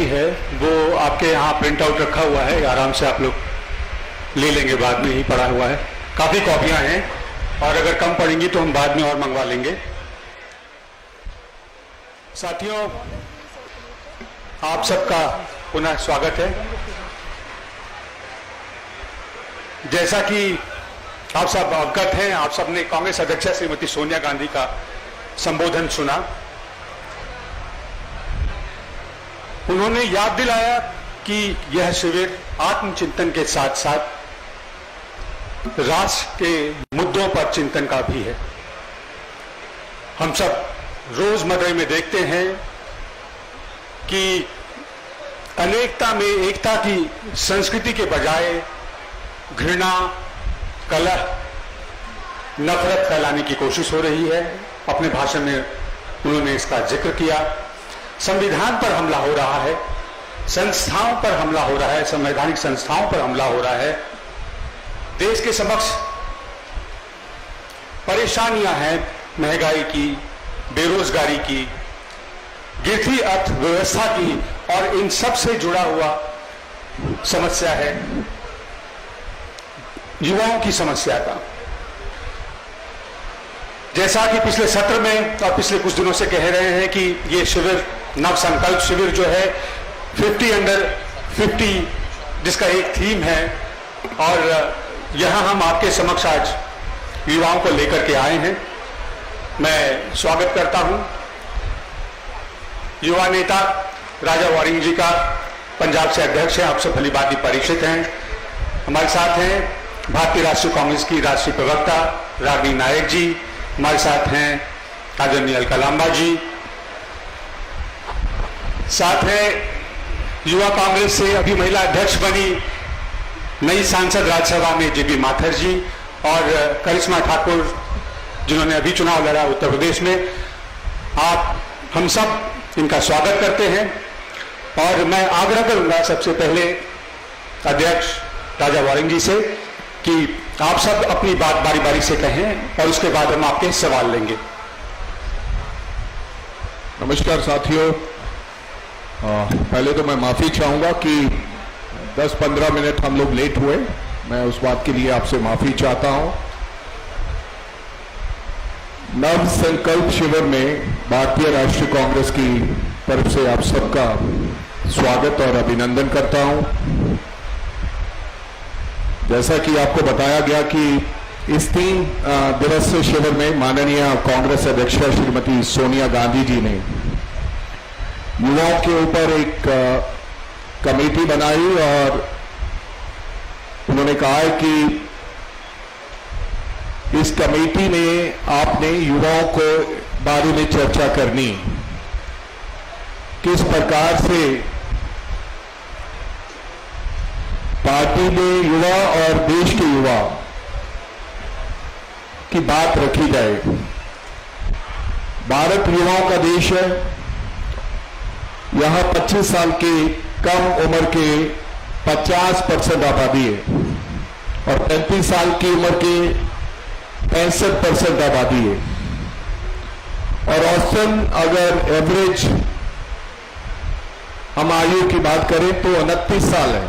है वो आपके यहाँ प्रिंट आउट रखा हुआ है, आराम से आप लोग ले लेंगे, बाद में ही पड़ा हुआ है। काफ़ी कॉपियाँ हैं और अगर कम पड़ेंगी तो हम बाद में और मंगवा लेंगे। साथियों, आप सबका पुनः स्वागत है। जैसा कि आप सब अवगत हैं, आप सबने कांग्रेस अध्यक्षा श्रीमती सोनिया गांधी का संबोधन सुना। उन्होंने याद दिलाया कि यह शिविर आत्मचिंतन के साथ साथ राष्ट्र के मुद्दों पर चिंतन का भी है। हम सब रोजमर्रा में देखते हैं कि अनेकता में एकता की संस्कृति के बजाय घृणा, कलह, नफरत फैलाने की कोशिश हो रही है। अपने भाषण में उन्होंने इसका जिक्र किया। संविधान पर हमला हो रहा है, संस्थाओं पर हमला हो रहा है, संवैधानिक संस्थाओं पर हमला हो रहा है। देश के समक्ष परेशानियां हैं, महंगाई की, बेरोजगारी की, गिरती अर्थव्यवस्था की, और इन सब से जुड़ा हुआ समस्या है युवाओं की समस्या का। जैसा कि पिछले सत्र में और पिछले कुछ दिनों से कह रहे हैं कि ये शिविर, नव संकल्प शिविर जो है 50 अंडर 50 जिसका एक थीम है, और यहां हम आपके समक्ष आज युवाओं को लेकर के आए हैं। मैं स्वागत करता हूं युवा नेता राजा वारिंग जी का, पंजाब से अध्यक्ष हैं, आप सब भली भांति परिचित हैं। हमारे साथ हैं भारतीय राष्ट्रीय कांग्रेस की राष्ट्रीय प्रवक्ता रागिनी नायक जी, हमारे साथ हैं आदरणीय अलका लांबा जी, साथ है युवा कांग्रेस से अभी महिला अध्यक्ष बनी नई सांसद राज्यसभा में जेबी माथर जी, और करिश्मा ठाकुर जिन्होंने अभी चुनाव लड़ा उत्तर प्रदेश में। आप हम सब इनका स्वागत करते हैं और मैं आग्रह करूंगा सबसे पहले अध्यक्ष राजा वारिंग जी से कि आप सब अपनी बात बारी बारी से कहें और उसके बाद हम आपके सवाल लेंगे। नमस्कार साथियों, पहले तो मैं माफी चाहूंगा कि 10-15 मिनट हम लोग लेट हुए। मैं उस बात के लिए आपसे माफी चाहता हूं। नव संकल्प शिविर में भारतीय राष्ट्रीय कांग्रेस की तरफ से आप सबका स्वागत और अभिनंदन करता हूं। जैसा कि आपको बताया गया कि इस 3 दिवसीय शिविर में माननीय कांग्रेस अध्यक्षा श्रीमती सोनिया गांधी जी ने युवाओं के ऊपर एक कमेटी बनाई और उन्होंने कहा है कि इस कमेटी में आपने युवाओं को बारे में चर्चा करनी, किस प्रकार से पार्टी में युवा और देश के युवा की बात रखी जाए। भारत युवाओं का देश है। यहां 25 साल के कम उम्र के 50% आबादी है और 35 साल की उम्र के 65% आबादी है, और औसतन अगर एवरेज हम आयु की बात करें तो 29 साल है।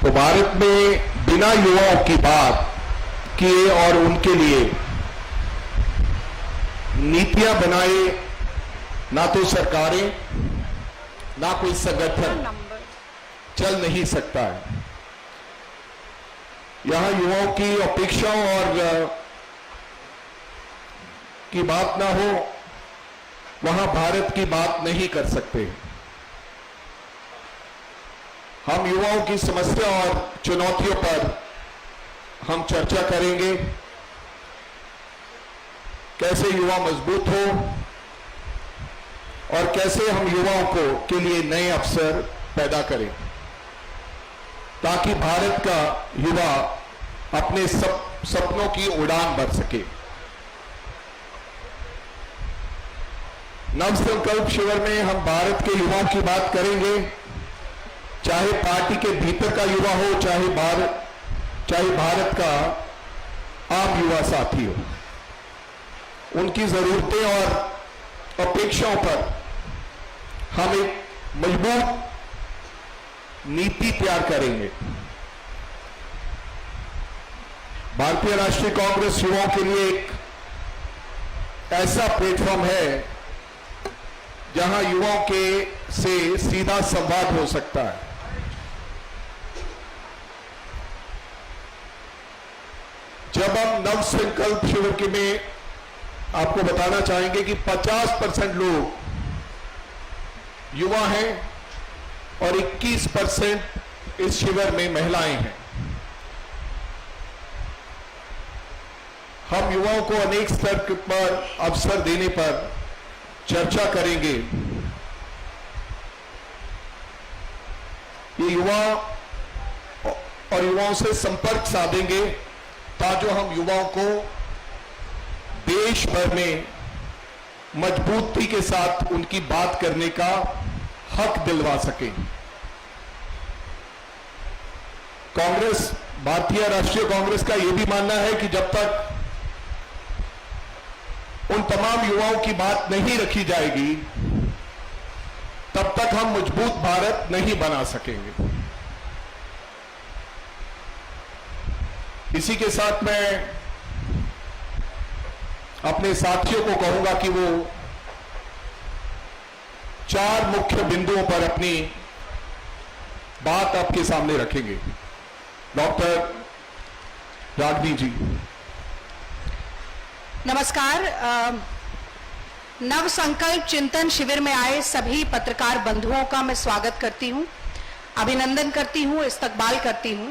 तो भारत में बिना युवाओं की बात किए और उनके लिए नीतियां बनाए ना तो सरकारें ना कोई संगठन चल नहीं सकता है। यहां युवाओं की अपेक्षाओं और की बात ना हो, वहां भारत की बात नहीं कर सकते। हम युवाओं की समस्या और चुनौतियों पर हम चर्चा करेंगे, कैसे युवा मजबूत हो और कैसे हम युवाओं को के लिए नए अवसर पैदा करें ताकि भारत का युवा अपने सपनों की उड़ान भर सके। नव संकल्प शिविर में हम भारत के युवाओं की बात करेंगे, चाहे पार्टी के भीतर का युवा हो, चाहे भारत का आम युवा साथी हो। उनकी जरूरतें और अपेक्षाओं पर हम एक मजबूत नीति तैयार करेंगे। भारतीय राष्ट्रीय कांग्रेस युवाओं के लिए एक ऐसा प्लेटफॉर्म है जहां युवाओं के से सीधा संवाद हो सकता है। जब हम नव संकल्प शिविर के में आपको बताना चाहेंगे कि 50% लोग युवा हैं और 21% इस शिविर में महिलाएं हैं। हम युवाओं को अनेक स्तर पर अवसर देने पर चर्चा करेंगे। ये युवा और युवाओं से संपर्क साधेंगे ताकि हम युवाओं को देश भर में मजबूती के साथ उनकी बात करने का हक दिलवा सकें। कांग्रेस, भारतीय राष्ट्रीय कांग्रेस का यह भी मानना है कि जब तक उन तमाम युवाओं की बात नहीं रखी जाएगी तब तक हम मजबूत भारत नहीं बना सकेंगे। इसी के साथ मैं अपने साथियों को कहूंगा कि वो 4 मुख्य बिंदुओं पर अपनी बात आपके सामने रखेंगे। डॉक्टर रागनी जी। नमस्कार। नव संकल्प चिंतन शिविर में आए सभी पत्रकार बंधुओं का मैं स्वागत करती हूं, अभिनंदन करती हूं, इस्तकबाल करती हूं।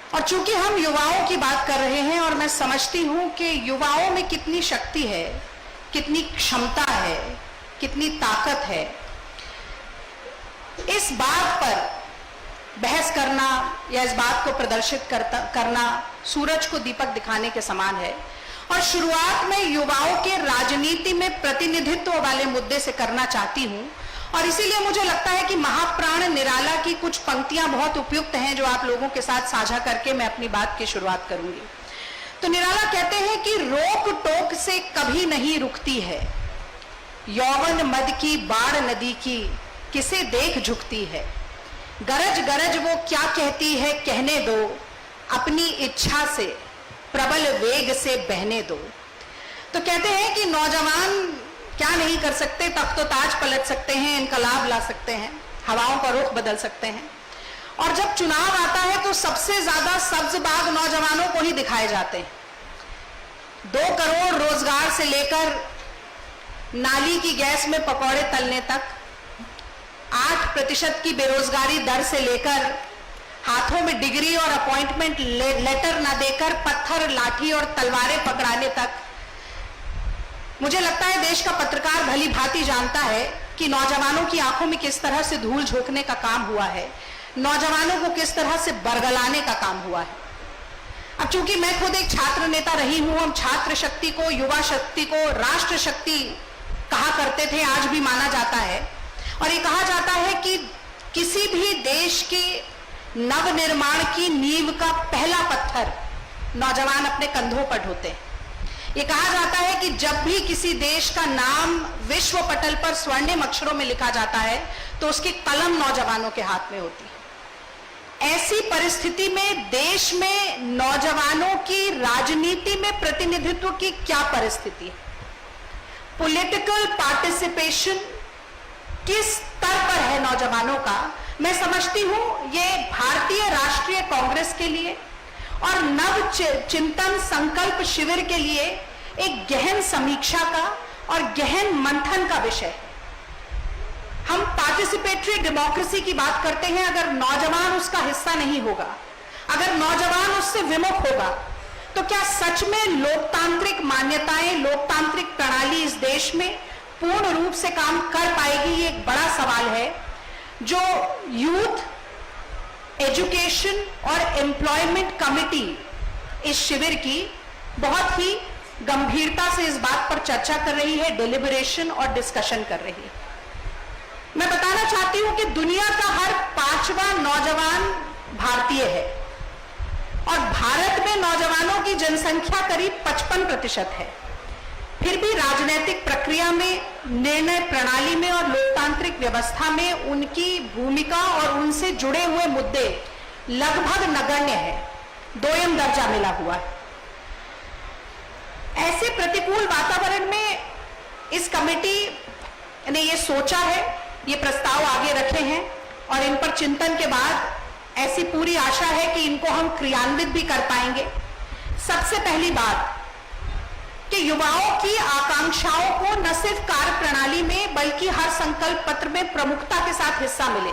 और चूंकि हम युवाओं की बात कर रहे हैं और मैं समझती हूं कि युवाओं में कितनी शक्ति है, कितनी क्षमता है, कितनी ताकत है, इस बात पर बहस करना या इस बात को प्रदर्शित करना सूरज को दीपक दिखाने के समान है। और शुरुआत में युवाओं के राजनीति में प्रतिनिधित्व वाले मुद्दे से करना चाहती हूं और इसीलिए मुझे लगता है कि महाप्राण निराला की कुछ पंक्तियां बहुत उपयुक्त हैं जो आप लोगों के साथ साझा करके मैं अपनी बात की शुरुआत करूंगी। तो निराला कहते हैं कि रोक टोक से कभी नहीं रुकती है, यौवन मद की बाढ़ नदी की किसे देख झुकती है, गरज गरज वो क्या कहती है कहने दो, अपनी इच्छा से प्रबल वेग से बहने दो। तो कहते हैं कि नौजवान क्या नहीं कर सकते, तख्त तो ताज पलट सकते हैं, इनकलाब ला सकते हैं, हवाओं का रुख बदल सकते हैं। और जब चुनाव आता है तो सबसे ज्यादा सब्ज बाग नौजवानों को ही दिखाए जाते हैं। 2 करोड़ रोजगार से लेकर नाली की गैस में पकौड़े तलने तक, 8% की बेरोजगारी दर से लेकर हाथों में डिग्री और अपॉइंटमेंट लेटर न देकर पत्थर, लाठी और तलवारें पकड़ाने तक। मुझे लगता है देश का पत्रकार भली भांति जानता है कि नौजवानों की आंखों में किस तरह से धूल झोंकने का काम हुआ है, नौजवानों को किस तरह से बरगलाने का काम हुआ है। अब चूंकि मैं खुद एक छात्र नेता रही हूं, हम छात्र शक्ति को, युवा शक्ति को राष्ट्र शक्ति कहा करते थे, आज भी माना जाता है। और ये कहा जाता है कि किसी भी देश के नवनिर्माण की नींव का पहला पत्थर नौजवान अपने कंधों पर ढोते हैं। ये कहा जाता है कि जब भी किसी देश का नाम विश्व पटल पर स्वर्णिम अक्षरों में लिखा जाता है तो उसकी कलम नौजवानों के हाथ में होती है। ऐसी परिस्थिति में देश में नौजवानों की राजनीति में प्रतिनिधित्व की क्या परिस्थिति है, पॉलिटिकल पार्टिसिपेशन किस स्तर पर है नौजवानों का। मैं समझती हूं ये भारतीय राष्ट्रीय कांग्रेस के लिए और नव चिंतन संकल्प शिविर के लिए एक गहन समीक्षा का और गहन मंथन का विषय है। हम पार्टिसिपेटरी डेमोक्रेसी की बात करते हैं, अगर नौजवान उसका हिस्सा नहीं होगा, अगर नौजवान उससे विमुख होगा तो क्या सच में लोकतांत्रिक मान्यताएं, लोकतांत्रिक प्रणाली इस देश में पूर्ण रूप से काम कर पाएगी? ये एक बड़ा सवाल है जो यूथ एजुकेशन और एम्प्लॉयमेंट कमिटी इस शिविर की बहुत ही गंभीरता से इस बात पर चर्चा कर रही है, डिलिबरेशन और डिस्कशन कर रही है। मैं बताना चाहती हूं कि दुनिया का हर 5वां नौजवान भारतीय है और भारत में नौजवानों की जनसंख्या करीब 55% है। फिर भी राजनीतिक प्रक्रिया में, निर्णय प्रणाली में और लोकतांत्रिक व्यवस्था में उनकी भूमिका और उनसे जुड़े हुए मुद्दे लगभग नगण्य है, दोयम दर्जा मिला हुआ है। ऐसे प्रतिकूल वातावरण में इस कमेटी ने ये सोचा है, ये प्रस्ताव आगे रखे हैं और इन पर चिंतन के बाद ऐसी पूरी आशा है कि इनको हम क्रियान्वित भी कर पाएंगे। सबसे पहली बात कि युवाओं की आकांक्षाओं को न सिर्फ कार्य प्रणाली में बल्कि हर संकल्प पत्र में प्रमुखता के साथ हिस्सा मिले।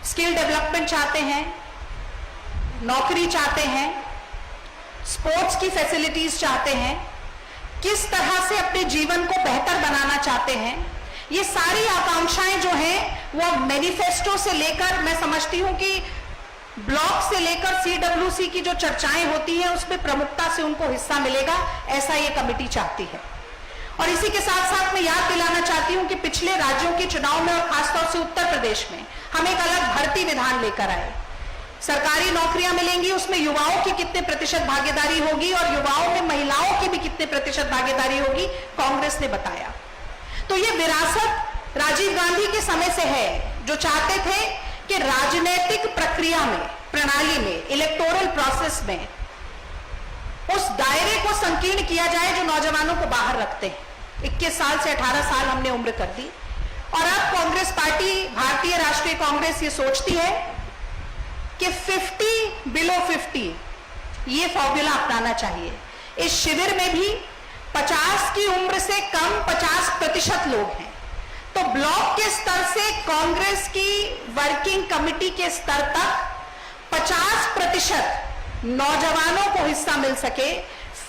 स्किल डेवलपमेंट चाहते हैं, नौकरी चाहते हैं, स्पोर्ट्स की फैसिलिटीज चाहते हैं, किस तरह से अपने जीवन को बेहतर बनाना चाहते हैं, ये सारी आकांक्षाएं जो हैं वो मैनिफेस्टो से लेकर, मैं समझती हूं कि ब्लॉक से लेकर CWC की जो चर्चाएं होती हैं उसमें प्रमुखता से उनको हिस्सा मिलेगा, ऐसा ये कमेटी चाहती है। और इसी के साथ साथ मैं याद दिलाना चाहती हूं कि पिछले राज्यों के चुनाव में और खासतौर से उत्तर प्रदेश में हम एक अलग भर्ती विधान लेकर आए। सरकारी नौकरियां मिलेंगी, उसमें युवाओं की कितने प्रतिशत भागीदारी होगी और युवाओं में महिलाओं की भी कितने प्रतिशत भागीदारी होगी, कांग्रेस ने बताया। तो ये विरासत राजीव गांधी के समय से है, जो चाहते थे कि राजनीतिक प्रक्रिया में, प्रणाली में, इलेक्टोरल प्रोसेस में उस दायरे को संकीर्ण किया जाए जो नौजवानों को बाहर रखते हैं। 21 साल से 18 साल हमने उम्र कर दी और अब कांग्रेस पार्टी, भारतीय राष्ट्रीय कांग्रेस ये सोचती है कि 50 बिलो 50 ये फॉर्मूला अपनाना चाहिए। इस शिविर में भी 50 की उम्र से कम 50% लोग हैं। तो ब्लॉक के स्तर से कांग्रेस की वर्किंग कमेटी के स्तर तक 50% नौजवानों को हिस्सा मिल सके,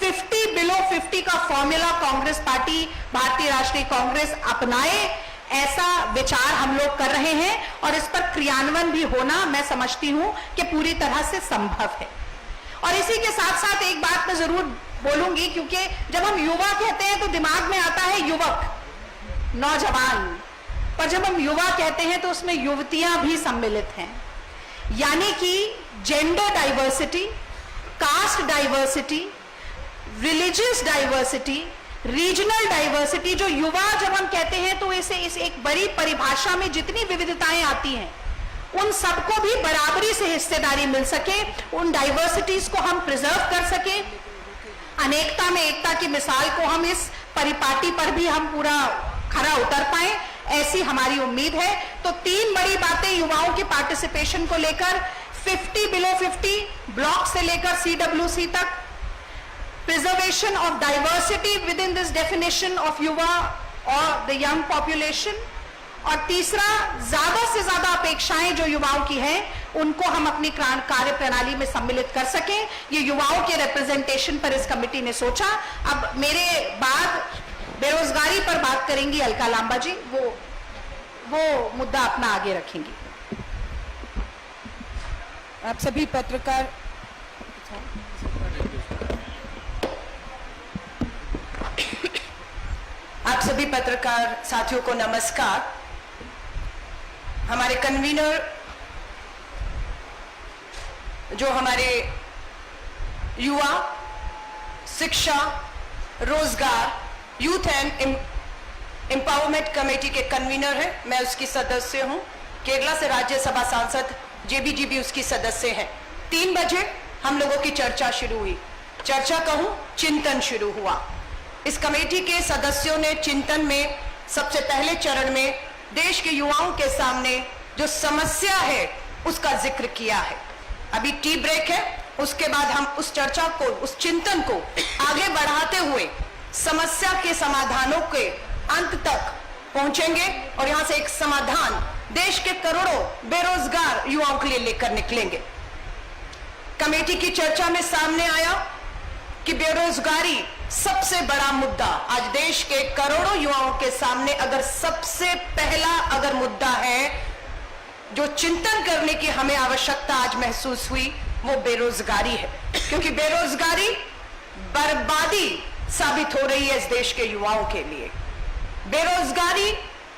50 बिलो 50 का फॉर्मूला कांग्रेस पार्टी, भारतीय राष्ट्रीय कांग्रेस अपनाए, ऐसा विचार हम लोग कर रहे हैं और इस पर क्रियान्वयन भी होना मैं समझती हूं कि पूरी तरह से संभव है। और इसी के साथ साथ एक बात मैं जरूर बोलूंगी, क्योंकि जब हम युवा कहते हैं तो दिमाग में आता है युवक, नौजवान, पर जब हम युवा कहते हैं तो उसमें युवतियां भी सम्मिलित हैं। यानी कि gender diversity, caste diversity, religious diversity, regional diversity, जो युवा जब हम कहते हैं तो इसे इस एक बड़ी परिभाषा में जितनी विविधताएं आती हैं उन सबको भी बराबरी से हिस्सेदारी मिल सके, उन डाइवर्सिटीज को हम प्रिजर्व कर सके, अनेकता में एकता की मिसाल को हम इस परिपाटी पर भी हम पूरा खरा उतर पाए, ऐसी हमारी उम्मीद है। तो 3 बड़ी बातें युवाओं के पार्टिसिपेशन को लेकर, 50 बिलो 50 ब्लॉक से लेकर CWC तक, preservation of diversity with in this definition of युवा और द यंग पॉपुलेशन, और तीसरा, ज्यादा से ज्यादा अपेक्षाएं जो युवाओं की हैं उनको हम अपनी कार्य प्रणाली में सम्मिलित कर सकें। ये युवाओं के रिप्रेजेंटेशन पर इस कमेटी ने सोचा। अब मेरे बाद बेरोजगारी पर बात करेंगी अलका लांबा जी, वो मुद्दा अपना आगे रखेंगी। आप सभी पत्रकार साथियों को नमस्कार। हमारे कन्वीनर जो हमारे युवा, शिक्षा, रोजगार, यूथ एंड एम्पावरमेंट कमेटी के कन्वीनर हैं, मैं उसकी सदस्य हूं। केरला से राज्यसभा सांसद JBG भी उसकी सदस्य हैं। 3 बजे हम लोगों की चर्चा शुरू हुई। चर्चा कहूं, चिंतन शुरू हुआ। इस कमेटी के सदस्यों ने चिंतन में सबसे पहले चरण में देश के युवाओं के सामने जो समस्या है उसका जिक्र किया है। अभी टी ब्रेक है, उसके बाद हम उस चर्चा को, उस चिंतन को आगे बढ़ाते हुए समस्या के समाधानों के अंत तक पहुंचेंगे और यहां से एक समाधान देश के करोड़ों बेरोजगार युवाओं के लिए लेकर निकलेंगे। कमेटी की चर्चा में सामने आया कि बेरोजगारी सबसे बड़ा मुद्दा आज देश के करोड़ों युवाओं के सामने, अगर सबसे पहला अगर मुद्दा है जो चिंतन करने की हमें आवश्यकता आज महसूस हुई, वो बेरोजगारी है। क्योंकि बेरोजगारी बर्बादी साबित हो रही है इस देश के युवाओं के लिए। बेरोजगारी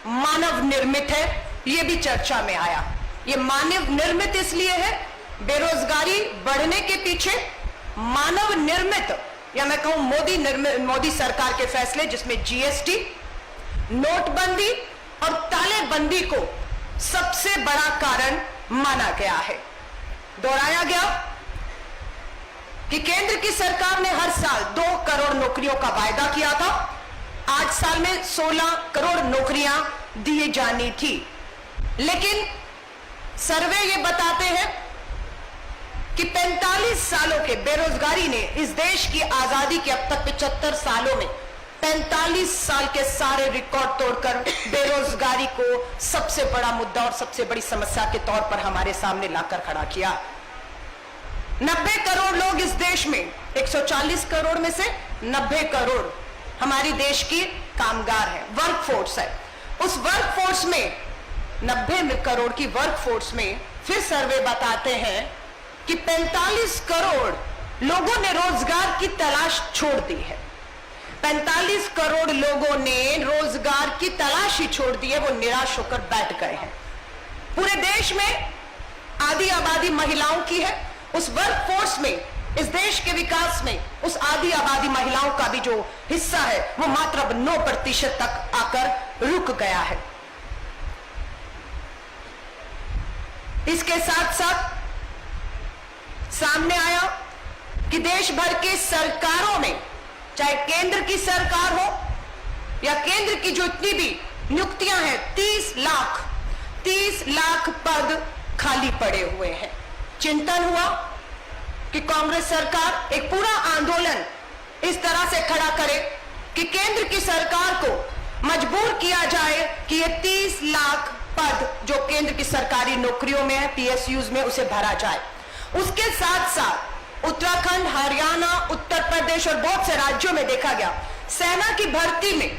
मानव निर्मित है, ये भी चर्चा में आया। ये मानव निर्मित इसलिए है, बेरोजगारी बढ़ने के पीछे मानव निर्मित या मैं कहूं मोदी सरकार के फैसले, जिसमें जीएसटी, नोटबंदी और तालेबंदी को सबसे बड़ा कारण माना गया है। दोहराया गया कि केंद्र की सरकार ने हर साल 2 करोड़ नौकरियों का वायदा किया था। आज साल में 16 करोड़ नौकरियां दी जानी थी, लेकिन सर्वे ये बताते हैं कि 45 सालों के बेरोजगारी ने इस देश की आजादी के अब तक 75 सालों में 45 साल के सारे रिकॉर्ड तोड़कर बेरोजगारी को सबसे बड़ा मुद्दा और सबसे बड़ी समस्या के तौर पर हमारे सामने लाकर खड़ा किया। 90 करोड़ लोग इस देश में, 140 करोड़ में से 90 करोड़ हमारी देश की कामगार है, वर्कफोर्स है। उस वर्कफोर्स में 90 करोड़ की वर्कफोर्स में फिर सर्वे बताते हैं कि 45 करोड़ लोगों ने रोजगार की तलाश छोड़ दी है। 45 करोड़ लोगों ने रोजगार की तलाश ही छोड़ दी है, वो निराश होकर बैठ गए हैं। पूरे देश में आधी आबादी महिलाओं की है। उस वर्कफोर्स में, इस देश के विकास में उस आधी आबादी महिलाओं का भी जो हिस्सा है वो मात्र अब 9% तक आकर रुक गया है। इसके साथ साथ सामने आया कि देश भर की सरकारों में, चाहे केंद्र की सरकार हो या केंद्र की जो इतनी भी नियुक्तियां हैं, 30 लाख पद खाली पड़े हुए हैं। चिंतन हुआ कि कांग्रेस सरकार एक पूरा आंदोलन इस तरह से खड़ा करे कि केंद्र की सरकार को मजबूर किया जाए कि ये 30 लाख पद जो केंद्र की सरकारी नौकरियों में है, पीएसयूज में, उसे भरा जाए। उसके साथ साथ उत्तराखंड, हरियाणा, उत्तर प्रदेश और बहुत से राज्यों में देखा गया सेना की भर्ती में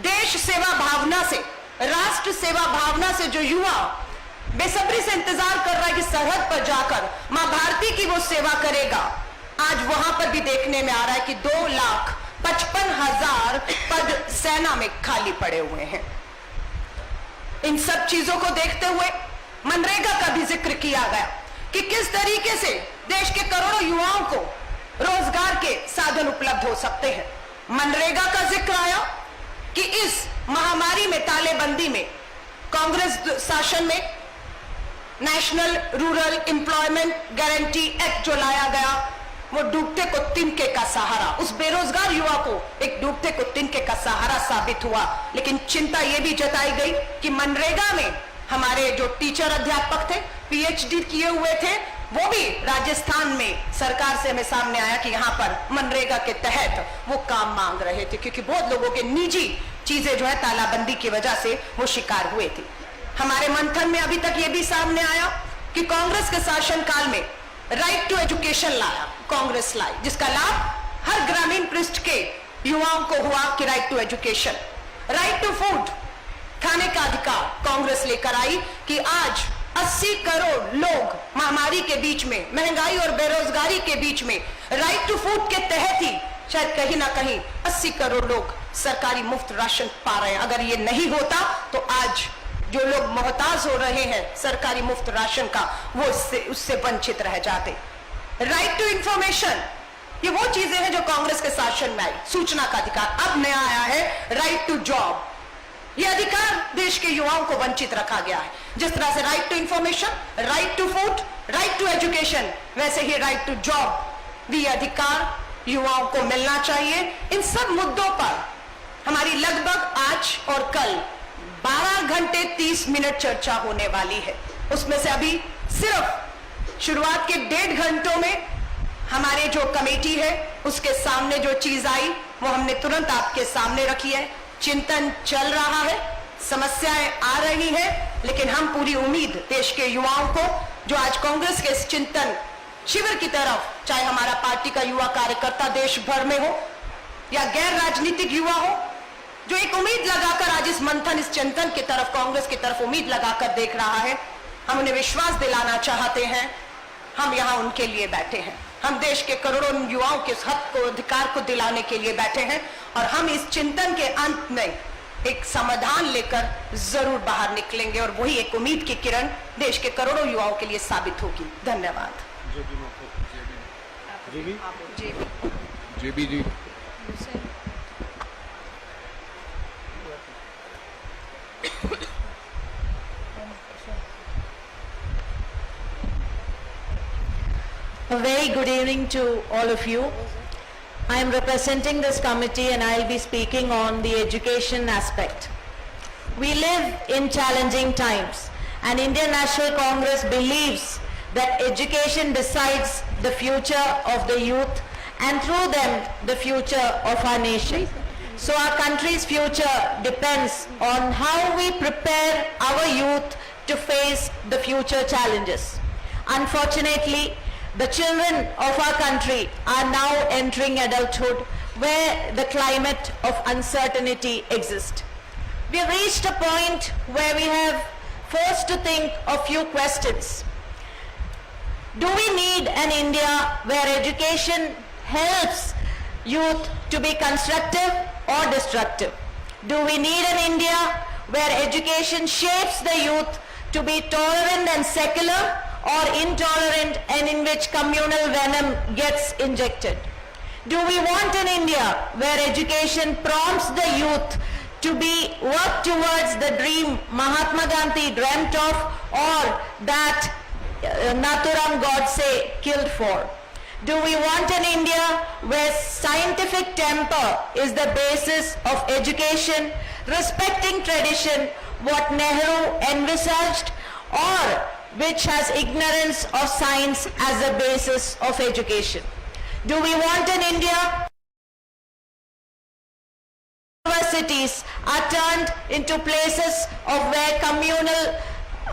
देश सेवा भावना से, राष्ट्र सेवा भावना से जो युवा बेसब्री से इंतजार कर रहा है कि सरहद पर जाकर मां भारती की वो सेवा करेगा, आज वहां पर भी देखने में आ रहा है कि 2,55,000 पद सेना में खाली पड़े हुए हैं। इन सब चीजों को देखते हुए मनरेगा का भी जिक्र किया गया कि किस तरीके से देश के करोड़ों युवाओं को रोजगार के साधन उपलब्ध हो सकते हैं। मनरेगा का जिक्र आया कि इस महामारी में, तालेबंदी में, कांग्रेस शासन में national rural employment guarantee act जो लाया गया, वो डूबते को तिनके का सहारा, उस बेरोजगार युवा को एक डूबते को तिनके का सहारा साबित हुआ। लेकिन चिंता यह भी जताई गई कि मनरेगा में हमारे जो टीचर अध्यापक थे, पीएचडी किए हुए थे, वो भी राजस्थान में सरकार से हमें सामने आया कि यहां पर मनरेगा के तहत वो काम मांग रहे थे, क्योंकि बहुत लोगों के निजी चीजें जो है तालाबंदी की वजह से वो शिकार हुए थे। हमारे मंथन में अभी तक ये भी सामने आया कि कांग्रेस के शासनकाल में राइट टू एजुकेशन लाया, कांग्रेस लाई, जिसका लाभ हर ग्रामीण पृष्ठ के युवाओं को हुआ कि right to education, right to food, खाने का अधिकार कांग्रेस लेकर आई कि आज 80 करोड़ लोग महामारी के बीच में, महंगाई और बेरोजगारी के बीच में राइट टू फूड के तहत ही शायद कहीं ना कहीं 80 करोड़ लोग सरकारी मुफ्त राशन पा रहे हैं। अगर ये नहीं होता तो आज जो लोग मोहताज हो रहे हैं सरकारी मुफ्त राशन का, वो उससे वंचित रह जाते। राइट टू इंफॉर्मेशन, ये वो चीजें हैं जो कांग्रेस के शासन में आई। सूचना का अधिकार, अब नया आया है राइट टू जॉब। ये अधिकार देश के युवाओं को वंचित रखा गया है। जिस तरह से right to information, right to food, right to education, वैसे ही राइट टू जॉब भी अधिकार युवाओं को मिलना चाहिए। इन सब मुद्दों पर हमारी लगभग आज और कल 12 घंटे 30 मिनट चर्चा होने वाली है। उसमें से अभी सिर्फ शुरुआत के 1.5 घंटों में हमारे जो कमेटी है उसके सामने जो चीज आई वो हमने तुरंत आपके सामने रखी है। चिंतन चल रहा है, समस्याएं आ रही हैं, लेकिन हम पूरी उम्मीद देश के युवाओं को जो आज कांग्रेस के इस चिंतन शिविर की तरफ, चाहे हमारा पार्टी का युवा कार्यकर्ता देश भर में हो या गैर राजनीतिक युवा हो, जो एक उम्मीद लगाकर आज इस मंथन, इस चिंतन की तरफ, कांग्रेस की तरफ उम्मीद लगाकर देख रहा है, हम उन्हें विश्वास दिलाना चाहते हैं। हम यहां उनके लिए बैठे हैं। हम देश के करोड़ों युवाओं के हक को, अधिकार को दिलाने के लिए बैठे हैं और हम इस चिंतन के अंत में एक समाधान लेकर जरूर बाहर निकलेंगे और वही एक उम्मीद की किरण देश के करोड़ों युवाओं के लिए साबित होगी। धन्यवाद। जेबी जी। A very good evening to all of you. I am representing this committee and I will be speaking on the education aspect. We live in challenging times and Indian National Congress believes that education decides the future of the youth and through them the future of our nation. So our country's future depends on how we prepare our youth to face the future challenges. Unfortunately, the children of our country are now entering adulthood where the climate of uncertainty exists. We have reached a point where we have forced to think of few questions. Do we need an India where education helps youth to be constructive or destructive? Do we need an India where education shapes the youth to be tolerant and secular or intolerant and in which communal venom gets injected? Do we want an India where education prompts the youth to work towards the dream Mahatma Gandhi dreamt of or that Nathuram Godse killed for? Do we want an India where scientific temper is the basis of education, respecting tradition, what Nehru envisaged, or which has ignorance of science as the basis of education? Do we want an India where universities are turned into places of where communal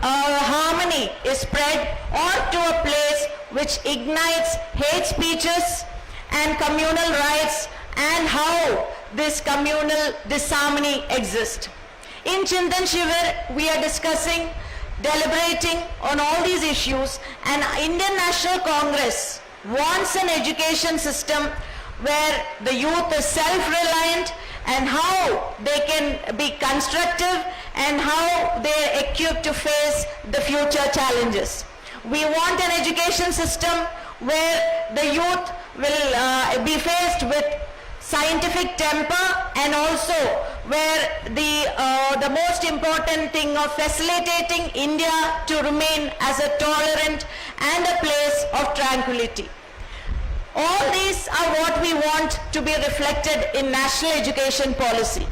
harmony is spread, or to a place which ignites hate speeches and communal rights, and how this communal disharmony exists? In Chintan Shivir, we are discussing, deliberating on all these issues, and Indian National Congress wants an education system where the youth is self-reliant and how they can be constructive and how they are equipped to face the future challenges. We want an education system where the youth will be faced with scientific temper, and also where the most important thing of facilitating India to remain as a tolerant and a place of tranquility. All these are what we want to be reflected in national education policy.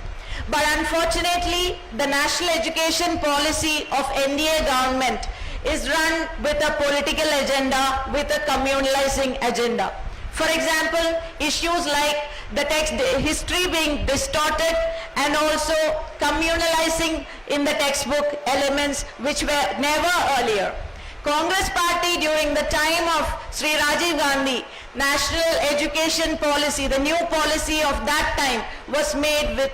But unfortunately, the national education policy of NDA government is run with a political agenda, with a communalizing agenda. For example, issues like the text history being distorted and also communalizing in the textbook elements which were never earlier. Congress party during the time of Sri Rajiv Gandhi, national education policy, the new policy of that time was made with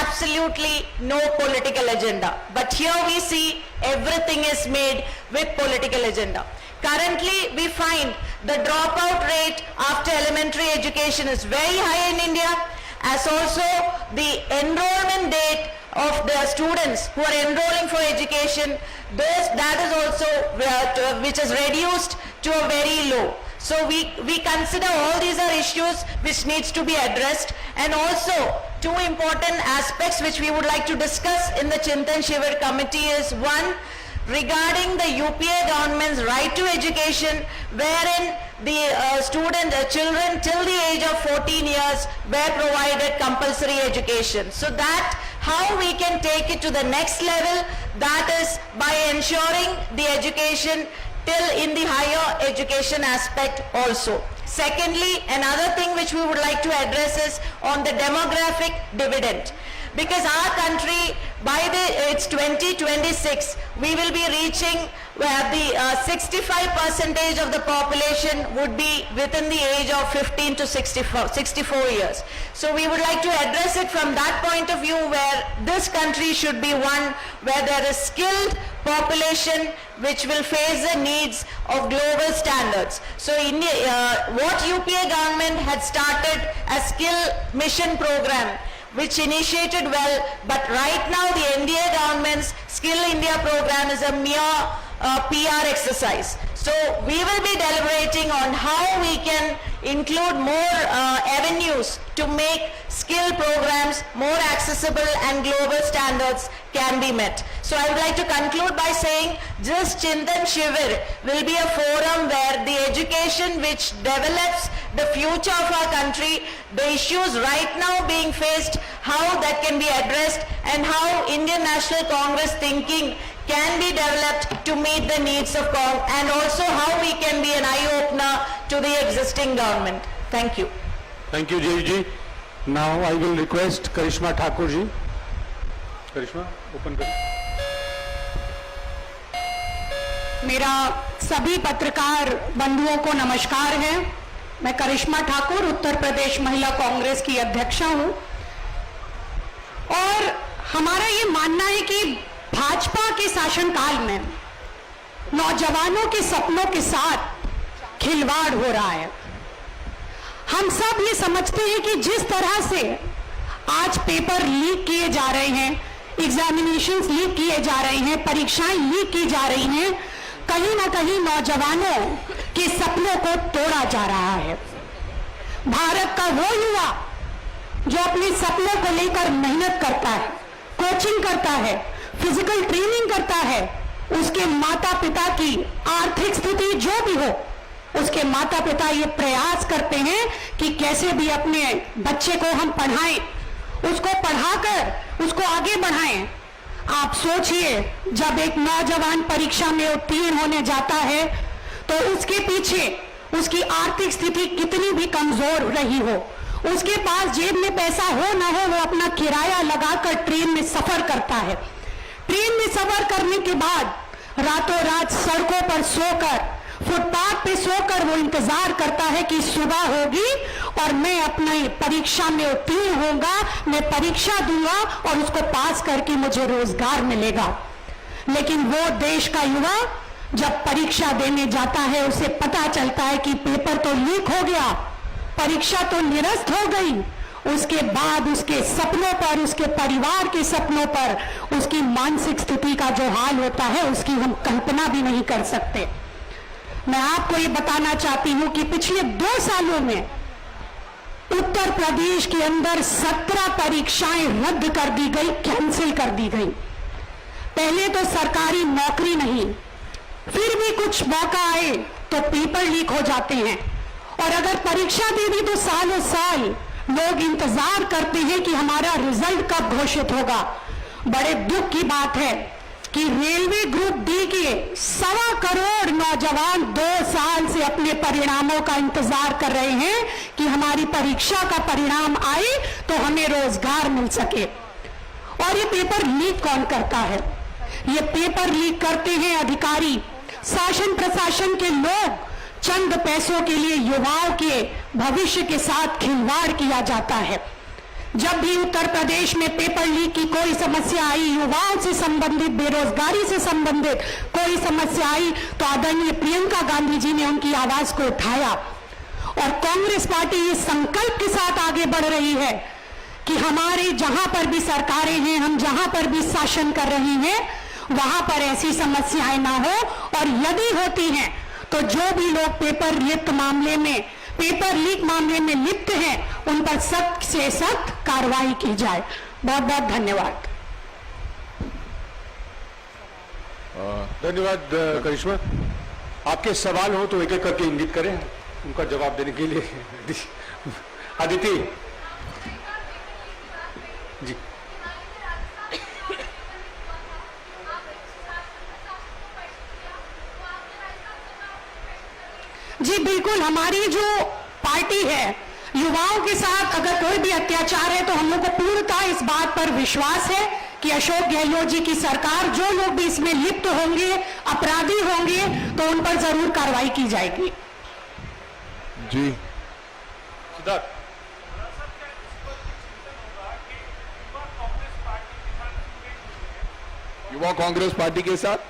absolutely no political agenda. But here we see everything is made with political agenda. Currently, we find the dropout rate after elementary education is very high in India, as also the enrollment date of the students who are enrolling for education, that is also which is reduced to a very low. So we consider all these are issues which needs to be addressed, and also two important aspects which we would like to discuss in the Chintan Shivir committee is one, regarding the UPA government's right to education, wherein the children till the age of 14 years were provided compulsory education. So that how we can take it to the next level, that is by ensuring the education till in the higher education aspect also. Secondly, another thing which we would like to address is on the demographic dividend. Because our country, by its 2026, we will be reaching where the 65% of the population would be within the age of 15 to 64 years. So we would like to address it from that point of view, where this country should be one where there is skilled population which will face the needs of global standards. So what UPA government had started a skill mission program, which initiated well, but right now the NDA government's Skill India program is a mere PR exercise. So we will be deliberating on how we can include more avenues to make skill programs more accessible and global standards can be met. So I would like to conclude by saying this Chintan Shivir will be a forum where the education which develops the future of our country, the issues right now being faced, how that can be addressed, and how Indian National Congress thinking can be developed to meet the needs of Congress, and also how we can be an eye-opener to the existing government. Thank you. Thank you, Jay ji. Now I will request Karishma Thakur ji. Karishma, open करें. मेरा सभी पत्रकार बंधुओं को नमस्कार है. मैं करिश्मा ठाकुर उत्तर प्रदेश महिला कांग्रेस की अध्यक्षा हूं और हमारा ये मानना है कि भाजपा के शासनकाल में नौजवानों के सपनों के साथ खिलवाड़ हो रहा है. हम सब ये समझते हैं कि जिस तरह से आज पेपर लीक किए जा रहे हैं, एग्जामिनेशंस लीक किए जा रहे हैं, परीक्षाएं लीक की जा रही हैं, कहीं ना कहीं नौजवानों के सपनों को तोड़ा जा रहा है. भारत का वो युवा जो अपने सपनों को लेकर मेहनत करता है, कोचिंग करता है, फिजिकल ट्रेनिंग करता है, उसके माता पिता की आर्थिक स्थिति जो भी हो, उसके माता पिता ये प्रयास करते हैं कि कैसे भी अपने बच्चे को हम पढ़ाएं, उसको पढ़ाकर उसको आगे बढ़ाएं. आप सोचिए, जब एक नौजवान परीक्षा में उत्तीर्ण होने जाता है तो उसके पीछे उसकी आर्थिक स्थिति कितनी भी कमजोर रही हो, उसके पास जेब में पैसा हो ना हो, वो अपना किराया लगाकर ट्रेन में सफर करता है. ट्रेन में सफर करने के बाद रातों रात सड़कों पर सोकर, फुटपाथ पे सोकर वो इंतजार करता है कि सुबह होगी और मैं अपनी परीक्षा में उत्तीर्ण होऊंगा, मैं परीक्षा दूंगा और उसको पास करके मुझे रोजगार मिलेगा. लेकिन वो देश का युवा जब परीक्षा देने जाता है, उसे पता चलता है कि पेपर तो लीक हो गया, परीक्षा तो निरस्त हो गई. उसके बाद उसके सपनों पर, उसके परिवार के सपनों पर, उसकी मानसिक स्थिति का जो हाल होता है उसकी हम कल्पना भी नहीं कर सकते. मैं आपको ये बताना चाहती हूं कि पिछले 2 सालों में उत्तर प्रदेश के अंदर 17 परीक्षाएं रद्द कर दी गई, कैंसिल कर दी गई. पहले तो सरकारी नौकरी नहीं, फिर भी कुछ मौका आए तो पेपर लीक हो जाते हैं, और अगर परीक्षा दे दी तो सालों साल लोग इंतजार करते हैं कि हमारा रिजल्ट कब घोषित होगा. बड़े दुख की बात है कि रेलवे ग्रुप डी के 1.25 करोड़ नौजवान 2 साल से अपने परिणामों का इंतजार कर रहे हैं कि हमारी परीक्षा का परिणाम आए तो हमें रोजगार मिल सके. और ये पेपर लीक कौन करता है? ये पेपर लीक करते हैं अधिकारी, शासन प्रशासन के लोग. चंद पैसों के लिए युवाओं के भविष्य के साथ खिलवाड़ किया जाता है. जब भी उत्तर प्रदेश में पेपर लीक की कोई समस्या आई, युवाओं से संबंधित, बेरोजगारी से संबंधित कोई समस्या आई, तो आदरणीय प्रियंका गांधी जी ने उनकी आवाज को उठाया. और कांग्रेस पार्टी इस संकल्प के साथ आगे बढ़ रही है कि हमारे जहां पर भी सरकारें हैं, हम जहां पर भी शासन कर रही हैं, वहां पर ऐसी समस्याएं ना हो, और यदि होती हैं तो जो भी लोग पेपर लीक मामले में लिप्त हैं, उन पर सख्त से सख्त कार्रवाई की जाए. बहुत बहुत धन्यवाद. धन्यवाद करिश्मा. आपके सवाल हो तो एक एक करके इंगित करें, उनका जवाब देने के लिए. अदिति जी. जी बिल्कुल, हमारी जो पार्टी है, युवाओं के साथ अगर कोई भी अत्याचार है तो हम लोग को पूर्णतः इस बात पर विश्वास है कि अशोक गहलोत जी की सरकार, जो लोग भी इसमें लिप्त होंगे, अपराधी होंगे, तो उन पर जरूर कार्रवाई की जाएगी. जी सिद्धार्थ. युवा कांग्रेस पार्टी के साथ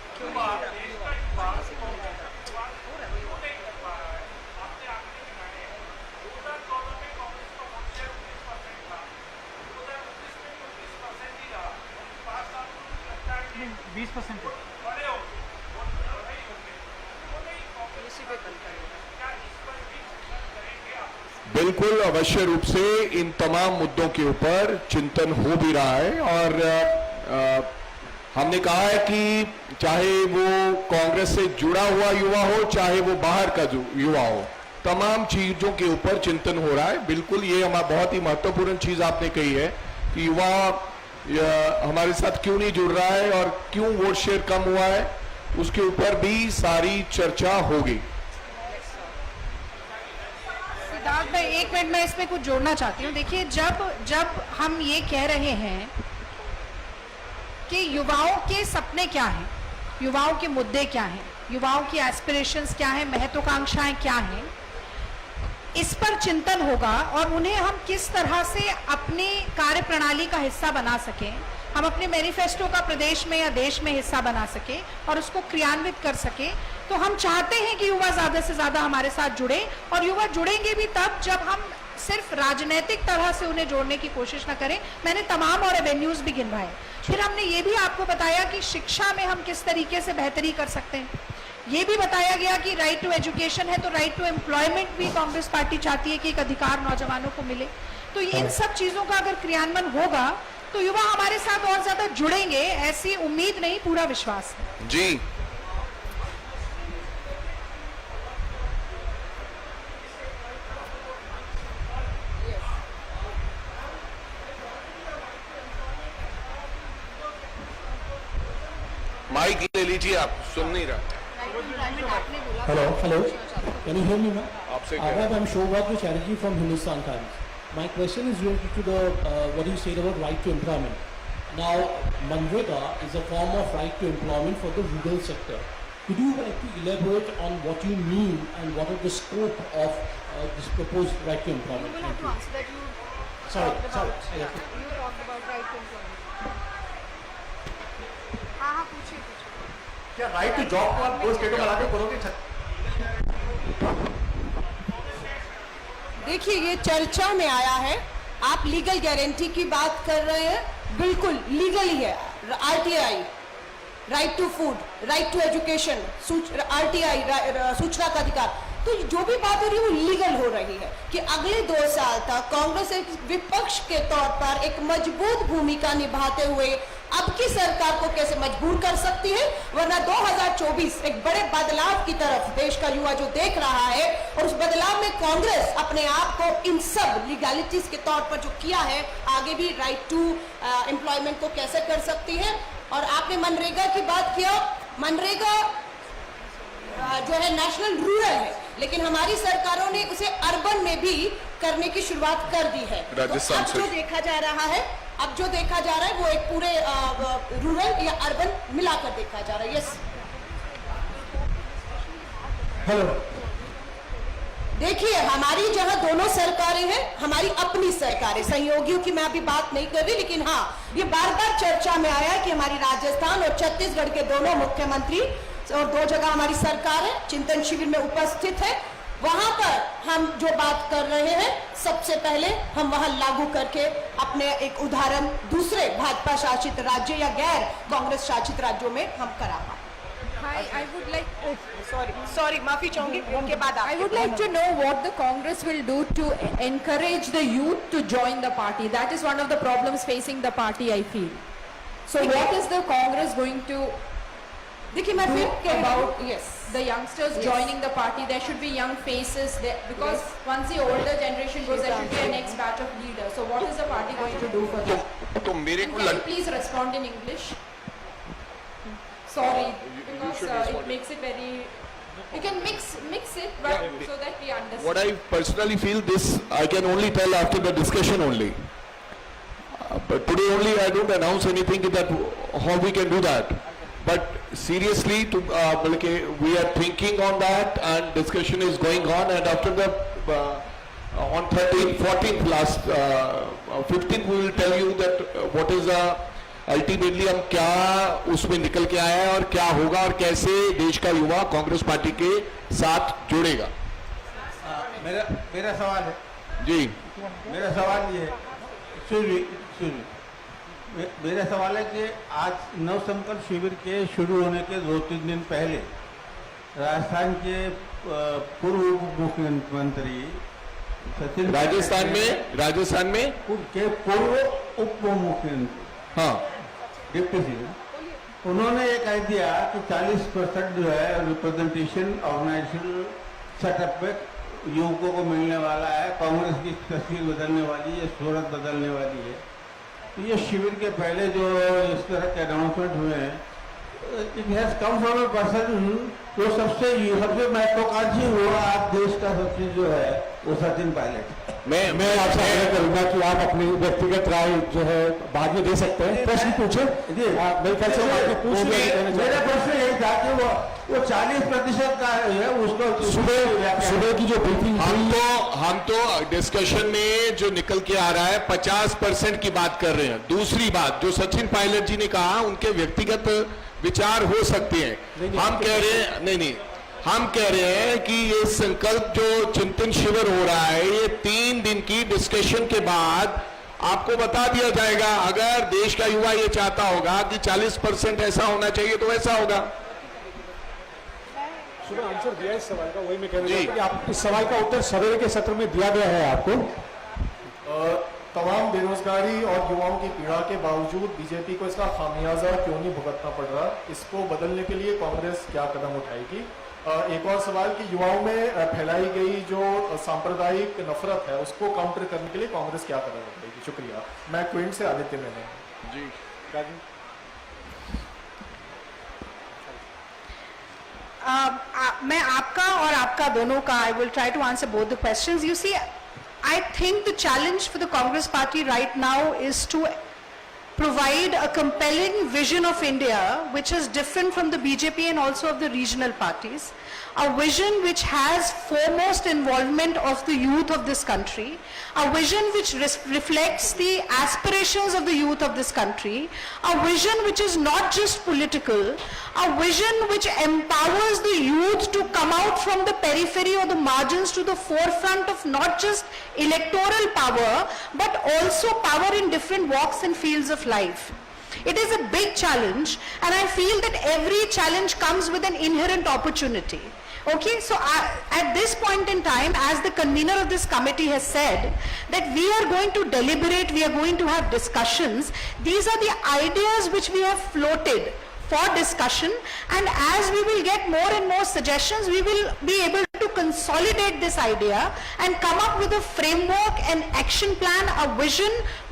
इसी पे कल करेंगे। बिल्कुल अवश्य रूप से इन तमाम मुद्दों के ऊपर चिंतन हो भी रहा है और हमने कहा है कि चाहे वो कांग्रेस से जुड़ा हुआ युवा हो, चाहे वो बाहर का युवा हो, तमाम चीजों के ऊपर चिंतन हो रहा है। बिल्कुल ये हमारा बहुत ही महत्वपूर्ण चीज आपने कही है कि युवा हमारे साथ क्यों नहीं जुड़ रहा है और क्यों वोट शेयर कम हुआ है, उसके ऊपर भी सारी चर्चा होगी। सिद्धार्थ भाई, एक मिनट में इसमें कुछ जोड़ना चाहती हूँ। देखिए, जब हम ये कह रहे हैं कि युवाओं के सपने क्या हैं, युवाओं के मुद्दे क्या हैं, युवाओं की एस्पिरेशंस क्या हैं, महत्वाकांक्षाएं क्या हैं, इस पर चिंतन होगा और उन्हें हम किस तरह से अपनी कार्यप्रणाली का हिस्सा बना सकें, हम अपने मैनिफेस्टो का प्रदेश में या देश में हिस्सा बना सके और उसको क्रियान्वित कर सके। तो हम चाहते हैं कि युवा ज्यादा से ज्यादा हमारे साथ जुड़े, और युवा जुड़ेंगे भी तब जब हम सिर्फ राजनीतिक तरह से उन्हें जोड़ने की कोशिश न करें। मैंने तमाम और एवेन्यूज भी गिनवाए। फिर हमने ये भी आपको बताया कि शिक्षा में हम किस तरीके से बेहतरी कर सकते हैं। ये भी बताया गया कि राइट टू एजुकेशन है तो राइट टू एम्प्लॉयमेंट भी कांग्रेस पार्टी चाहती है कि एक अधिकार नौजवानों को मिले। तो इन सब चीजों का अगर क्रियान्वयन होगा तो युवा हमारे साथ और ज्यादा जुड़ेंगे, ऐसी उम्मीद नहीं, पूरा विश्वास है। जी, माइक ले लीजिए, आप सुन नहीं रहा। Hello. Can you hear me now? आपसे I'm Shobhadra Chatterjee from Hindustan Times. My question is related to the what you said about right to employment. Now, Manrega is a form of right to employment for the rural sector. Could you like to elaborate on what you mean and what is the scope of this proposed right to employment? Thank you. Sorry. You talked about right to employment. हाँ, पूछिए। क्या right to job को आप दो स्टेटों में लागू करोगे? देखिए, ये चर्चा में आया है। आप लीगल गारंटी की बात कर रहे हैं, बिल्कुल लीगल ही है। RTI, right to food, right to education, RTI, सूचना का अधिकार, तो जो भी बात हो रही है वो लीगल हो रही है कि अगले 2 साल तक कांग्रेस एक विपक्ष के तौर पर एक मजबूत भूमिका निभाते हुए अब की सरकार को कैसे मजबूर कर सकती है, वरना 2024 एक बड़े बदलाव की तरफ देश का युवा जो देख रहा है, और उस बदलाव में कांग्रेस अपने आप को इन सब लीगलिटीज के तौर पर जो किया है, आगे भी राइट टू एम्प्लॉयमेंट को कैसे कर सकती है। और आपने मनरेगा की बात किया। मनरेगा जो है नेशनल रूरल है, लेकिन हमारी सरकारों ने उसे अर्बन में भी करने की शुरुआत कर दी है। राजस्थान तो अब जो देखा जा रहा है वो एक पूरे रूरल या अर्बन मिलाकर देखा जा रहा है। Yes, Hello. देखिए, हमारी जहां दोनों सरकारें हैं, हमारी अपनी सरकारें, सहयोगियों की मैं अभी बात नहीं कर रही, लेकिन हाँ, ये बार बार चर्चा में आया कि हमारी राजस्थान और छत्तीसगढ़ के दोनों मुख्यमंत्री और 2 जगह हमारी सरकार है, चिंतन शिविर में उपस्थित है। वहां पर हम जो बात कर रहे हैं, सबसे पहले हम वहां लागू करके अपने एक उदाहरण दूसरे भाजपा शासित राज्य या गैर कांग्रेस शासित राज्यों में हम करा पाए। I would like सॉरी, माफी चाहूंगी, उनके बाद I would like to know what the Congress will do to encourage the youth to join the party. That is one of the problems facing the party, I feel. So what is the Congress going to देखिए, मैं do फिर about yes. the youngsters joining the party? There should be young faces there, because once the older generation goes, there should be a next batch of leaders. So what is the party going to do for that? तो मेरे And को can you please respond in English? Sorry, because it makes it very. You can mix it, but so that we understand. what I personally feel, this I can only tell after the discussion only. But today only I don't announce anything that how we can do that. But seriously, we are thinking on that, and discussion is going on. And after the on 13th, 14th, last 15th, we will tell you that what is ultimately हम क्या उसमें निकल के आया है और क्या होगा और कैसे देश का युवा कांग्रेस पार्टी के साथ जुड़ेगा। मेरा सवाल है जी, मेरा सवाल ये है, सुनिए, मेरा सवाल है कि आज नवसंकल्प शिविर के शुरू होने के 2-3 दिन पहले राजस्थान के पूर्व उप मुख्यमंत्री सचिन राजस्थान में के पूर्व उप मुख्यमंत्री हाँ डिप्टी सीएम, उन्होंने ये कह दिया कि 40% जो है रिप्रेजेंटेशन ऑर्गेनाइजेशन सेटअप पे युवकों को मिलने वाला है, कांग्रेस की तस्वीर बदलने वाली है, सूरत बदलने वाली है। तो ये शिविर के पहले जो इस तरह के अनाउंसमेंट हुए हैं, it has come from a person जो सबसे महत्वाकांक्षी हुआ आज देश का सबसे जो है वो सचिन पायलट। मैं आपसे आग्रह करूंगा कि आप अपनी व्यक्तिगत राय जो है बाद में दे सकते हैं, प्रश्न पूछे। मेरे ख्याल से मेरा प्रश्न यही था कि वो 40% का है उसको सुबह की जो ब्रीफिंग हम तो डिस्कशन में जो निकल के आ रहा है 50% की बात कर रहे हैं। दूसरी बात जो सचिन पायलट जी ने कहा, उनके व्यक्तिगत विचार हो सकते हैं। हम कह रहे हैं नहीं, हम कह रहे हैं कि ये संकल्प जो चिंतन शिविर हो रहा है, ये 3 दिन की डिस्कशन के बाद आपको बता दिया जाएगा। अगर देश का युवा ये चाहता होगा कि 40% ऐसा होना चाहिए तो ऐसा होगा। सुबह आंसर दिया इस सवाल का, वही मैं कह रहा हूं कि आप इस सवाल का उत्तर सवेरे के सत्र में दिया गया है आपको। तमाम बेरोजगारी और युवाओं की पीड़ा के बावजूद बीजेपी को इसका खामियाजा क्यों नहीं भुगतना पड़ रहा, इसको बदलने के लिए कांग्रेस क्या कदम उठाएगी? एक और सवाल कि युवाओं में फैलाई गई जो सांप्रदायिक नफरत है उसको काउंटर करने के लिए कांग्रेस क्या कदम उठाएगी? शुक्रिया। मैं क्वीन से आदित्य मेनन। जी मैं आपका और आपका दोनों का I will try to answer both the questions. You see, I think the challenge for the Congress party right now is to provide a compelling vision of India which is different from the BJP and also of the regional parties. A vision which has foremost involvement of the youth of this country, a vision which reflects the aspirations of the youth of this country, a vision which is not just political, a vision which empowers the youth to come out from the periphery or the margins to the forefront of not just electoral power but also power in different walks and fields of life. It is a big challenge, and I feel that every challenge comes with an inherent opportunity. Okay, so at this point in time, as the convener of this committee has said, that we are going to deliberate, we are going to have discussions. These are the ideas which we have floated for discussion, and as we will get more and more suggestions, we will be able to consolidate this idea and come up with a framework, an action plan, a vision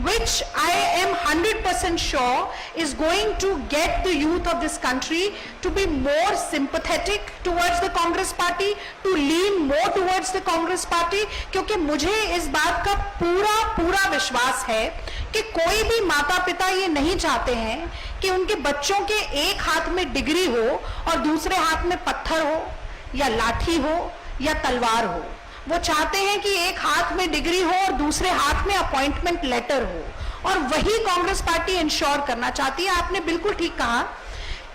which I am 100% sure is going to get the youth of this country to be more sympathetic towards the Congress party, to lean more towards the Congress party, क्योंकि मुझे इस बात का पूरा विश्वास है कि कोई भी माता पिता ये नहीं चाहते हैं कि उनके बच्चों के एक हाथ में डिग्री हो और दूसरे हाथ में पत्थर हो या लाठी हो या तलवार हो। वो चाहते हैं कि एक हाथ में डिग्री हो और दूसरे हाथ में अपॉइंटमेंट लेटर हो, और वही कांग्रेस पार्टी इंश्योर करना चाहती है। आपने बिल्कुल ठीक कहा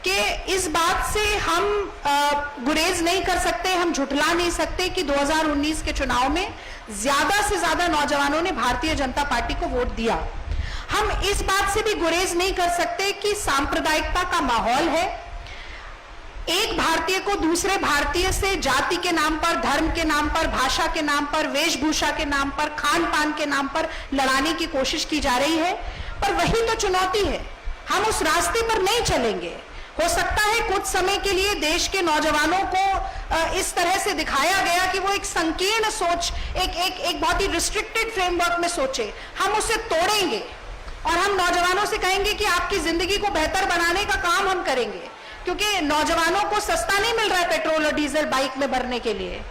कि इस बात से हम गुरेज नहीं कर सकते, हम झुठला नहीं सकते कि 2019 के चुनाव में ज्यादा से ज्यादा नौजवानों ने भारतीय जनता पार्टी को वोट दिया। हम इस बात से भी गुरेज नहीं कर सकते कि सांप्रदायिकता का माहौल है। एक भारतीय को दूसरे भारतीय से जाति के नाम पर, धर्म के नाम पर, भाषा के नाम पर, वेशभूषा के नाम पर, खान पान के नाम पर लड़ाने की कोशिश की जा रही है, पर वही तो चुनौती है। हम उस रास्ते पर नहीं चलेंगे। हो सकता है कुछ समय के लिए देश के नौजवानों को इस तरह से दिखाया गया कि वो एक संकीर्ण सोच, एक बहुत ही रिस्ट्रिक्टेड फ्रेमवर्क में सोचे। हम उसे तोड़ेंगे और हम नौजवानों से कहेंगे कि आपकी जिंदगी को बेहतर बनाने का काम हम करेंगे, क्योंकि नौजवानों को सस्ता नहीं मिल रहा है पेट्रोल और डीजल बाइक में भरने के लिए।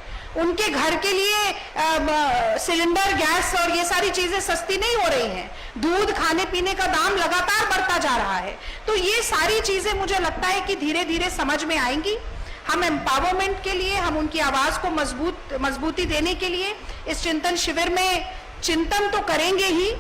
उनके घर के लिए सिलेंडर, गैस और ये सारी चीजें सस्ती नहीं हो रही हैं। दूध, खाने पीने का दाम लगातार बढ़ता जा रहा है। तो ये सारी चीजें मुझे लगता है कि धीरे धीरे समझ में आएंगी। हम एम्पावरमेंट के लिए, हम उनकी आवाज को मजबूती देने के लिए इस चिंतन शिविर में चिंतन तो करेंगे ही।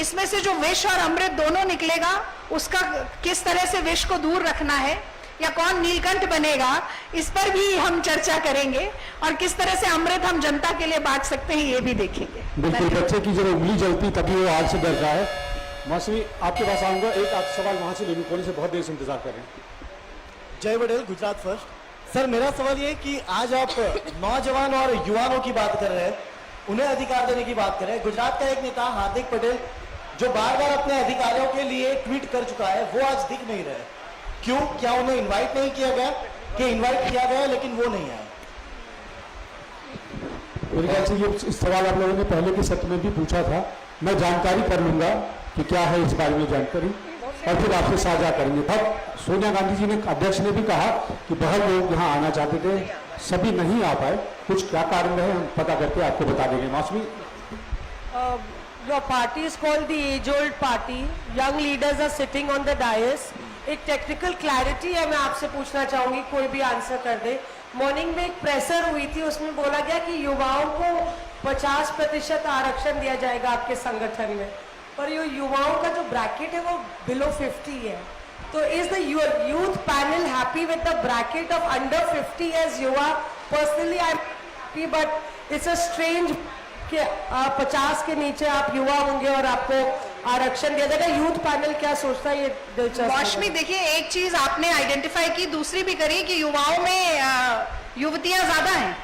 इसमें से जो विष और अमृत दोनों निकलेगा, उसका किस तरह से विष को दूर रखना है या कौन नीलकंठ बनेगा, इस पर भी हम चर्चा करेंगे, और किस तरह से अमृत हम जनता के लिए बांट सकते हैं ये भी देखेंगे। बिल्कुल, बच्चे की जब उंगली जलती तभी वो आग से डरता है। मौसमी, आपके पास आऊंगा, एक आप सवाल वहां से ले लूं, कोने से बहुत देर से इंतजार कर रहे हैं। जय वडेल, गुजरात फर्स्ट। सर मेरा सवाल ये है कि आज आप नौजवान और युवाओं की बात कर रहे हैं, उन्हें अधिकार देने की बात कर रहे हैं। गुजरात का एक नेता हार्दिक पटेल जो बार बार अपने अधिकारियों के लिए ट्वीट कर चुका है, वो आज दिख नहीं रहे। क्यों? क्या उन्हें इनवाइट नहीं किया गया? कि इनवाइट किया गया लेकिन वो नहीं आए? मेरे ख्याल से ये सवाल आप लोगों ने पहले के सत्र में भी पूछा था। मैं जानकारी कर लूंगा कि क्या है इस बारे में जानकारी और फिर आपसे साझा करेंगे। तब सोनिया गांधी जी ने, अध्यक्ष ने भी कहा कि बहुत लोग यहाँ आना चाहते थे, सभी नहीं आ पाए। कुछ क्या कारण रहे हम पता करके आपको बता देंगे। मौसमी, Your party is called the age-old party. Young leaders are sitting on the dais. एक टेक्निकल क्लैरिटी है, मैं आपसे पूछना चाहूंगी, कोई भी आंसर कर दे। मॉर्निंग में एक प्रेसर हुई थी, उसमें बोला गया कि युवाओं को 50% आरक्षण दिया जाएगा आपके संगठन में, पर ये युवाओं का जो ब्रैकेट है वो बिलो 50 है। तो is the youth panel happy with the bracket of under 50 age युवा? Personally I am happy, but it's a strange कि 50 के नीचे आप युवा होंगे और आपको आरक्षण दिया जाएगा। यूथ पैनल क्या सोचता है, ये दिलचस्प। मौसमी, देखिए एक चीज आपने आइडेंटिफाई की, दूसरी भी करी कि युवाओं में युवतियां ज्यादा हैं,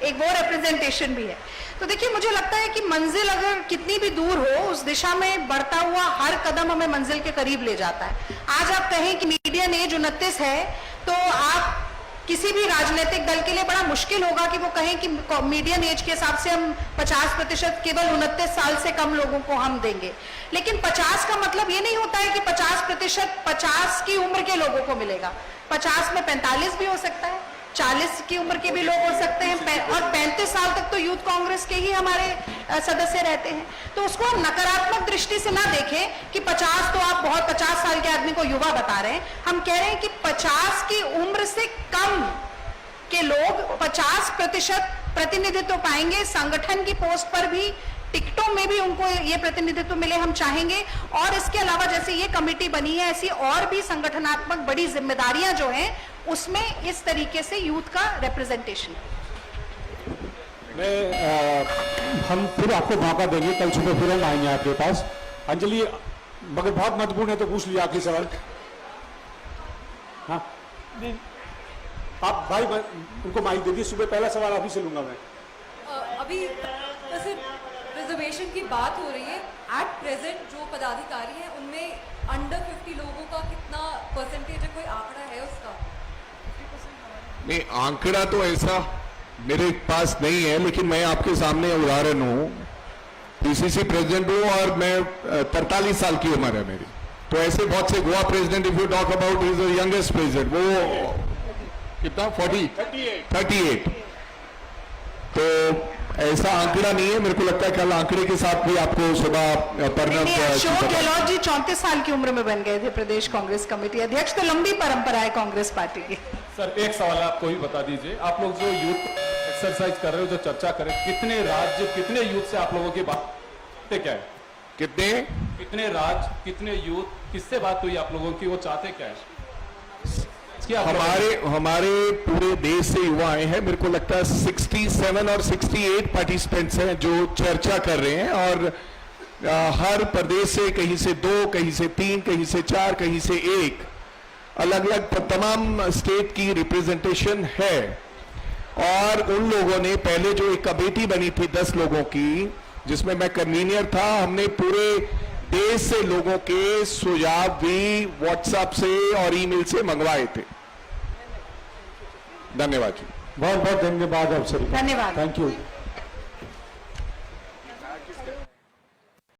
एक वो रिप्रेजेंटेशन भी है। तो देखिए मुझे लगता है कि मंजिल अगर कितनी भी दूर हो, उस दिशा में बढ़ता हुआ हर कदम हमें मंजिल के करीब ले जाता है। आज आप कहें कि मीडियन एज 29 है, तो आप किसी भी राजनीतिक दल के लिए बड़ा मुश्किल होगा कि वो कहें कि मीडियन एज के हिसाब से हम 50% केवल 29 साल से कम लोगों को हम देंगे। लेकिन 50 का मतलब ये नहीं होता है कि 50% 50 की उम्र के लोगों को मिलेगा। 50 में 45 भी हो सकता है, 40 की उम्र के भी लोग हो सकते हैं, और 35 साल तक तो यूथ कांग्रेस के ही हमारे सदस्य रहते हैं। तो उसको हम नकारात्मक दृष्टि से ना देखें कि 50 तो आप बहुत 50 साल के आदमी को युवा बता रहे हैं। हम कह रहे हैं कि 50 की उम्र से कम के लोग 50% प्रतिनिधित्व पाएंगे। संगठन की पोस्ट पर भी, टिकटों में भी उनको ये प्रतिनिधित्व मिले, हम चाहेंगे। और इसके अलावा जैसे ये कमेटी बनी है, ऐसी और भी संगठनात्मक बड़ी जिम्मेदारियां जो हैं, उसमें इस तरीके से यूथ का रिप्रेजेंटेशन। हम फिर आपको मौका देंगे, कल सुबह फिर हम आएंगे आपके पास। अंजलि, मगर बहुत महत्वपूर्ण है तो पूछ लीजिए आखिरी सवाल। हाँ आप भाई उनको माइक दे दिए, सुबह पहला सवाल अभी से लूंगा मैं। अभी जैसे रिजर्वेशन की बात हो रही है, एट प्रेजेंट जो पदाधिकारी हैं उनमें अंडर 50 लोगों का कितना परसेंटेज है, कोई आंकड़ा है उसका? नहीं, आंकड़ा तो ऐसा मेरे पास नहीं है, लेकिन मैं आपके सामने उदाहरण हूं। पीसीसी प्रेसिडेंट हूं और मैं 43 साल की उम्र है मेरी। तो ऐसे बहुत से Goa president, if you talk about is the youngest president, वो कितना 38। तो ऐसा आंकड़ा नहीं है। मेरे को लगता है कल आंकड़े के साथ भी आपको सुबह अशोक गहलोत जी 34 साल की उम्र में बन गए थे प्रदेश कांग्रेस कमेटी अध्यक्ष। तो लंबी परंपरा है कांग्रेस पार्टी की। सर एक सवाल आपको ही बता दीजिए, आप लोग जो यूथ एक्सरसाइज कर रहे हो, जो चर्चा कर रहे हो, कितने राज्य, कितने यूथ से आप लोगों की बात क्या है? कितने राज्य, कितने यूथ, किससे बात हुई आप लोगों की, वो चाहते क्या है? हमारे पूरे देश से युवा आए हैं। मेरे को लगता है 67 और 68 पार्टिसिपेंट्स हैं जो चर्चा कर रहे हैं, और हर प्रदेश से कहीं से 2, कहीं से 3, कहीं से 4, कहीं से 1, अलग अलग तमाम स्टेट की रिप्रेजेंटेशन है। और उन लोगों ने पहले जो एक कमेटी बनी थी 10 लोगों की, जिसमें मैं कन्वीनियर था, हमने पूरे देश से लोगों के सुझाव भी व्हाट्सएप से और ईमेल से मंगवाए थे। धन्यवाद जी। बहुत बहुत धन्यवाद आप सभी। धन्यवाद। Thank you.